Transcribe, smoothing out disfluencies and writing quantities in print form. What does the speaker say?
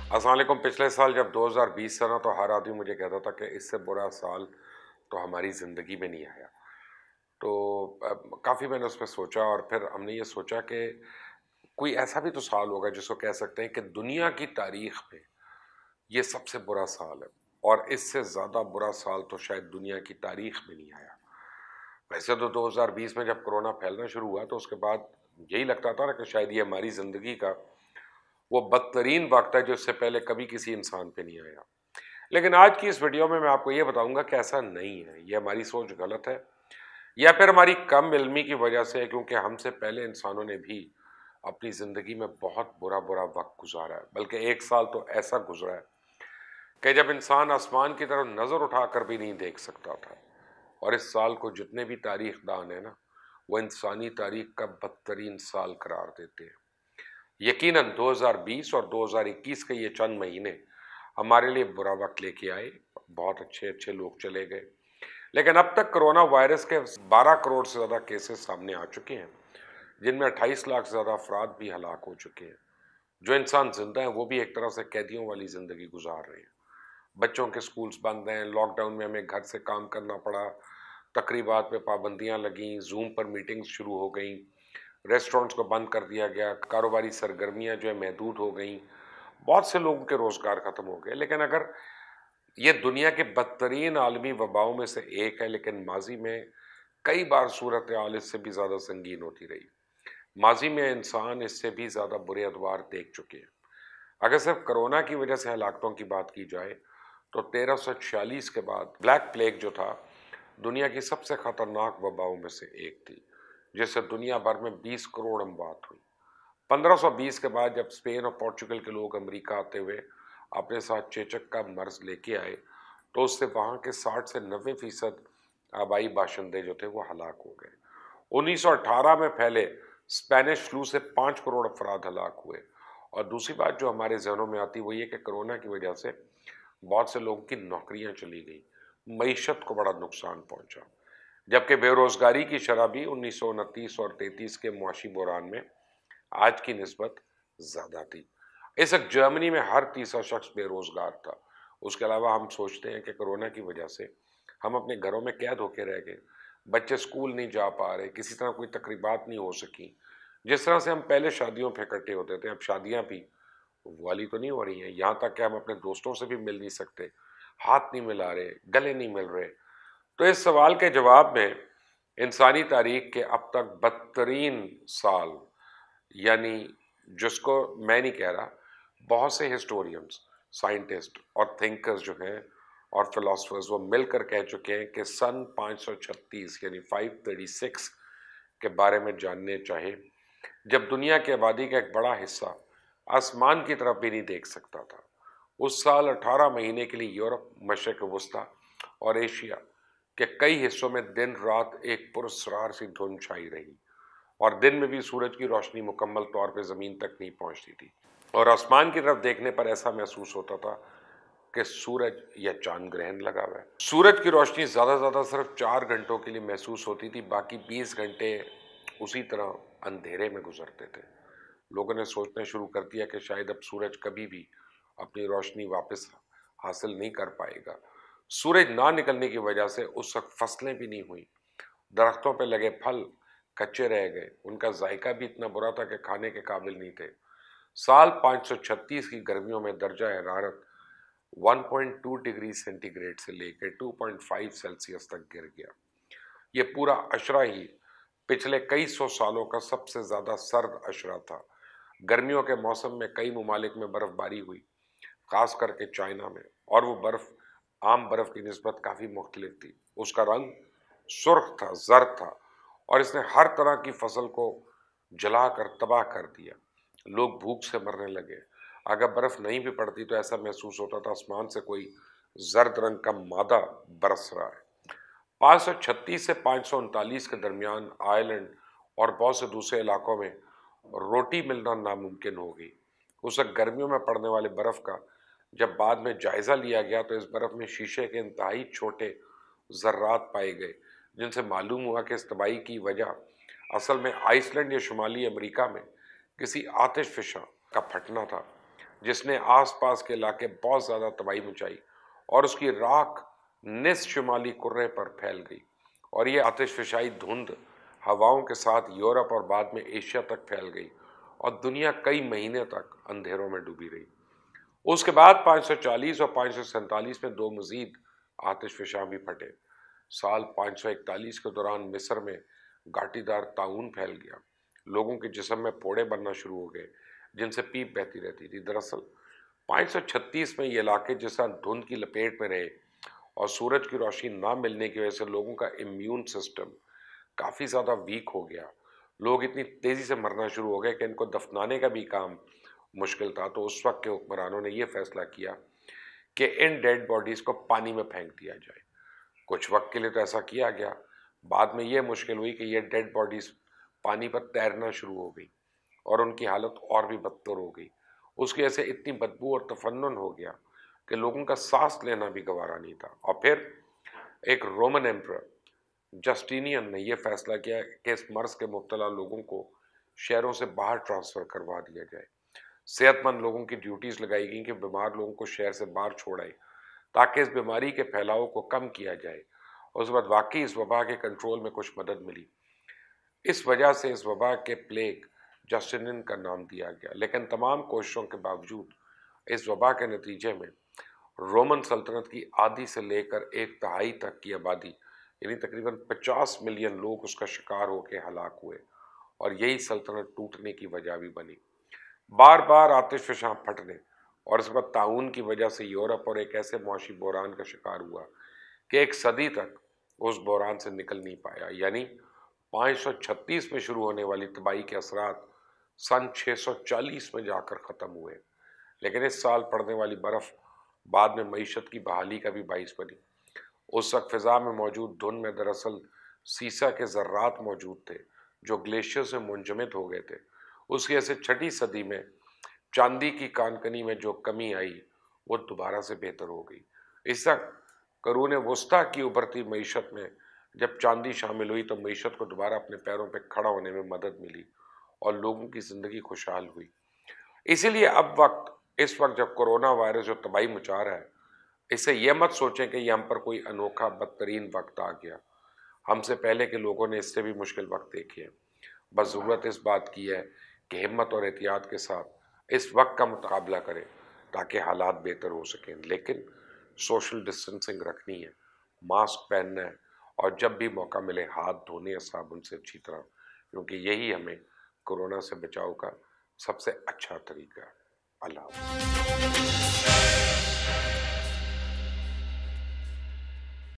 السلام علیکم۔ پچھلے سال جب 2020 سنا تو ہر آدمی مجھے کہتا تھا کہ اس سے برا سال تو ہماری زندگی میں نہیں آیا۔ تو کافی میں نے اس پہ سوچا اور پھر ہم نے یہ سوچا کہ کوئی ایسا بھی تو سال ہوگا جس کو کہہ سکتے ہیں کہ دنیا کی تاریخ میں یہ سب سے برا سال ہے، اور اس سے زیادہ برا سال تو شاید دنیا کی تاریخ میں نہیں آیا۔ ویسے تو 2020 میں جب کرونا پھیلنا شروع ہوا تو اس کے بعد یہی لگتا تھا نا کہ شاید یہ ہماری زندگی کا وہ بدترین وقت ہے جو اس سے پہلے کبھی کسی انسان پہ نہیں آیا۔ لیکن آج کی اس ویڈیو میں آپ کو یہ بتاؤں گا کہ ایسا نہیں ہے، یہ ہماری سوچ غلط ہے، یا پھر ہماری کم علمی کی وجہ سے، کیونکہ ہم سے پہلے انسانوں نے بھی اپنی زندگی میں بہت برا برا وقت گزارا ہے۔ بلکہ ایک سال تو ایسا گزرا ہے کہ جب انسان آسمان کی طرف نظر اٹھا کر بھی نہیں دیکھ سکتا تھا۔ اور اس سال کو جتنے بھی تاریخ دان ہیں نا، وہ انسانی تاریخ کا بدترین سال قرار دیتے ہیں۔ یقیناً 2020 اور 2021 کے یہ چند مہینے ہمارے لیے برا وقت لے کے آئے، بہت اچھے اچھے لوگ چلے گئے، لیکن اب تک کرونا وائرس کے 12 کروڑ سے زیادہ کیسز سامنے آ چکے ہیں، جن میں 28 لاکھ سے زیادہ افراد بھی ہلاک ہو چکے ہیں۔ جو انسان زندہ ہیں وہ بھی ایک طرح سے قیدیوں والی زندگی گزار رہے ہیں۔ بچوں کے سکولز بند ہیں، لاک ڈاؤن میں ہمیں گھر سے کام کرنا پڑا، تقریبات پہ پابندیاں لگیں، زوم پر میٹنگز شروع ہو گئیں، ریسٹورنٹس کو بند کر دیا گیا، کاروباری سرگرمیاں جو ہے محدود ہو گئیں، بہت سے لوگوں کے روزگار ختم ہو گئے۔ لیکن اگر یہ دنیا کے بدترین عالمی وباؤں میں سے ایک ہے، لیکن ماضی میں کئی بار صورتحال اس سے بھی زیادہ سنگین ہوتی رہی۔ ماضی میں انسان اس سے بھی زیادہ برے ادوار دیکھ چکے ہیں۔ اگر صرف کرونا کی وجہ سے ہلاکتوں کی بات کی جائے تو 1346 کے بعد بلیک پلیگ جو تھا دنیا کی سب سے خطرناک وباؤں میں سے ایک تھی، جس سے دنیا بھر میں 20 کروڑ اموات ہوئی۔ 1520 کے بعد جب اسپین اور پورچوگل کے لوگ امریکہ آتے ہوئے اپنے ساتھ چیچک کا مرض لے کے آئے تو اس سے وہاں کے 60 سے 90% آبائی باشندے جو تھے وہ ہلاک ہو گئے۔ 1918 میں پھیلے اسپینش فلو سے 5 کروڑ افراد ہلاک ہوئے۔ اور دوسری بات جو ہمارے ذہنوں میں آتی وہ یہ کہ کرونا کی وجہ سے بہت سے لوگوں کی نوکریاں چلی گئیں، معیشت کو بڑا نقصان پہنچا، جبکہ بے روزگاری کی شرح بھی 1929 اور 33 کے معاشی بحران میں آج کی نسبت زیادہ تھی۔ اس وقت جرمنی میں ہر تیسرا شخص بے روزگار تھا۔ اس کے علاوہ ہم سوچتے ہیں کہ کرونا کی وجہ سے ہم اپنے گھروں میں قید ہو کے رہ گئے، بچے سکول نہیں جا پا رہے، کسی طرح کوئی تقریبات نہیں ہو سکی۔ جس طرح سے ہم پہلے شادیوں پہ اکٹھے ہوتے تھے، اب شادیاں بھی والی تو نہیں ہو رہی ہیں، یہاں تک کہ ہم اپنے دوستوں سے بھی مل نہیں سکتے، ہاتھ نہیں ملا رہے، گلے نہیں مل رہے۔ تو اس سوال کے جواب میں انسانی تاریخ کے اب تک بدترین سال، یعنی جس کو میں نہیں کہہ رہا، بہت سے ہسٹورینز، سائنٹسٹ اور تھنکرز جو ہیں اور فلاسفرز وہ مل کر کہہ چکے ہیں کہ سن 536 یعنی 536 کے بارے میں جاننے چاہے، جب دنیا کی آبادی کا ایک بڑا حصہ آسمان کی طرف بھی نہیں دیکھ سکتا تھا۔ اس سال 18 مہینے کے لیے یورپ، مشرق وسطیٰ اور ایشیا کے کئی حصوں میں دن رات ایک پراسرار سی دھند چھائی رہی، اور دن میں بھی سورج کی روشنی مکمل طور پہ زمین تک نہیں پہنچتی تھی، اور آسمان کی طرف دیکھنے پر ایسا محسوس ہوتا تھا کہ سورج یا چاند گرہن لگا ہوا ہے۔ سورج کی روشنی زیادہ زیادہ صرف 4 گھنٹوں کے لیے محسوس ہوتی تھی، باقی 20 گھنٹے اسی طرح اندھیرے میں گزرتے تھے۔ لوگوں نے سوچنا شروع کر دیا کہ شاید اب سورج کبھی بھی اپنی روشنی واپس حاصل نہیں کر پائے گا۔ سورج نہ نکلنے کی وجہ سے اس وقت فصلیں بھی نہیں ہوئیں، درختوں پہ لگے پھل کچے رہ گئے، ان کا ذائقہ بھی اتنا برا تھا کہ کھانے کے قابل نہیں تھے۔ سال 536 کی گرمیوں میں درجہ حرارت 1.2 ڈگری سینٹی گریڈ سے لے کے 2.5 سیلسیس تک گر گیا۔ یہ پورا عشرہ ہی پچھلے کئی سو سالوں کا سب سے زیادہ سرد عشرہ تھا۔ گرمیوں کے موسم میں کئی ممالک میں برف باری ہوئی، خاص کر کے چائنا میں، اور وہ برف عام برف کی نسبت کافی مختلف تھی۔ اس کا رنگ سرخ تھا، زرد تھا، اور اس نے ہر طرح کی فصل کو جلا کر تباہ کر دیا۔ لوگ بھوک سے مرنے لگے۔ اگر برف نہیں بھی پڑتی تو ایسا محسوس ہوتا تھا آسمان سے کوئی زرد رنگ کا مادہ برس رہا ہے۔ 536 سے 539 کے درمیان آئرلینڈ اور بہت سے دوسرے علاقوں میں روٹی ملنا ناممکن ہو گئی۔ اس وقت گرمیوں میں پڑنے والے برف کا جب بعد میں جائزہ لیا گیا تو اس برف میں شیشے کے انتہائی چھوٹے ذرات پائے گئے، جن سے معلوم ہوا کہ اس تباہی کی وجہ اصل میں آئس لینڈ یا شمالی امریکہ میں کسی آتش فشاں کا پھٹنا تھا، جس نے آس پاس کے علاقے بہت زیادہ تباہی مچائی اور اس کی راکھ نصف شمالی کرے پر پھیل گئی، اور یہ آتش فشائی دھند ہواؤں کے ساتھ یورپ اور بعد میں ایشیا تک پھیل گئی اور دنیا کئی مہینے تک اندھیروں میں ڈوبی رہی۔ اس کے بعد 540 اور 547 میں دو مزید آتش فشاں بھی پھٹے۔ سال 541 کے دوران مصر میں گھاٹی دار طاعون پھیل گیا، لوگوں کے جسم میں پھوڑے بننا شروع ہو گئے جن سے پیپ بہتی رہتی تھی۔ دراصل 536 میں یہ علاقے جس طرح دھند کی لپیٹ میں رہے اور سورج کی روشنی نہ ملنے کی وجہ سے لوگوں کا امیون سسٹم کافی زیادہ ویک ہو گیا، لوگ اتنی تیزی سے مرنا شروع ہو گئے کہ ان کو دفنانے کا بھی کام مشکل تھا۔ تو اس وقت کے حکمرانوں نے یہ فیصلہ کیا کہ ان ڈیڈ باڈیز کو پانی میں پھینک دیا جائے۔ کچھ وقت کے لیے تو ایسا کیا گیا، بعد میں یہ مشکل ہوئی کہ یہ ڈیڈ باڈیز پانی پر تیرنا شروع ہو گئی اور ان کی حالت اور بھی بدتر ہو گئی۔ اس کی وجہ سے اتنی بدبو اور تفنن ہو گیا کہ لوگوں کا سانس لینا بھی گوارا نہیں تھا۔ اور پھر ایک رومن ایمپرر جسٹینین نے یہ فیصلہ کیا کہ اس مرض کے مبتلا لوگوں کو شہروں سے باہر ٹرانسفر کروا دیا جائے۔ صحت مند لوگوں کی ڈیوٹیز لگائی گئیں کہ بیمار لوگوں کو شہر سے باہر چھوڑائے تاکہ اس بیماری کے پھیلاؤ کو کم کیا جائے۔ اور اس بعد واقعی اس وبا کے کنٹرول میں کچھ مدد ملی۔ اس وجہ سے اس وبا کے پلیگ جسٹینین کا نام دیا گیا۔ لیکن تمام کوششوں کے باوجود اس وبا کے نتیجے میں رومن سلطنت کی آدھی سے لے کر ایک تہائی تک کی آبادی یعنی تقریباً 50 ملین لوگ اس کا شکار ہو کے ہلاک ہوئے، اور یہی سلطنت ٹوٹنے کی وجہ بھی بنی۔ بار بار آتش فشاں پھٹنے اور اس وقت طاعون کی وجہ سے یورپ اور ایک ایسے معاشی بحران کا شکار ہوا کہ ایک صدی تک اس بحران سے نکل نہیں پایا۔ یعنی 536 میں شروع ہونے والی تباہی کے اثرات سن 640 میں جا کر ختم ہوئے۔ لیکن اس سال پڑنے والی برف بعد میں معیشت کی بحالی کا بھی باعث بنی۔ اس وقت فضا میں موجود دھند میں دراصل سیسا کے ذرات موجود تھے جو گلیشیئر سے منجمد ہو گئے تھے۔ اس کی وجہ سے 6 صدی میں چاندی کی کانکنی میں جو کمی آئی وہ دوبارہ سے بہتر ہو گئی۔ اس طرح قرون وسطیٰ کی ابھرتی معیشت میں جب چاندی شامل ہوئی تو معیشت کو دوبارہ اپنے پیروں پہ کھڑا ہونے میں مدد ملی اور لوگوں کی زندگی خوشحال ہوئی۔ اسی لیے اب اس وقت جب کرونا وائرس جو تباہی مچا رہا ہے، اسے یہ مت سوچیں کہ یہ ہم پر کوئی انوکھا بدترین وقت آ گیا۔ ہم سے پہلے کے لوگوں نے اس سے بھی مشکل وقت دیکھے ہیں۔ بس ضرورت اس بات کی ہے کہ ہمت اور احتیاط کے ساتھ اس وقت کا مقابلہ کریں تاکہ حالات بہتر ہو سکیں۔ لیکن سوشل ڈسٹنسنگ رکھنی ہے، ماسک پہننا ہے، اور جب بھی موقع ملے ہاتھ دھونے ہیں صابن سے اچھی طرح، کیونکہ یہی ہمیں کورونا سے بچاؤ کا سب سے اچھا طریقہ ہے۔ اللہ حافظ۔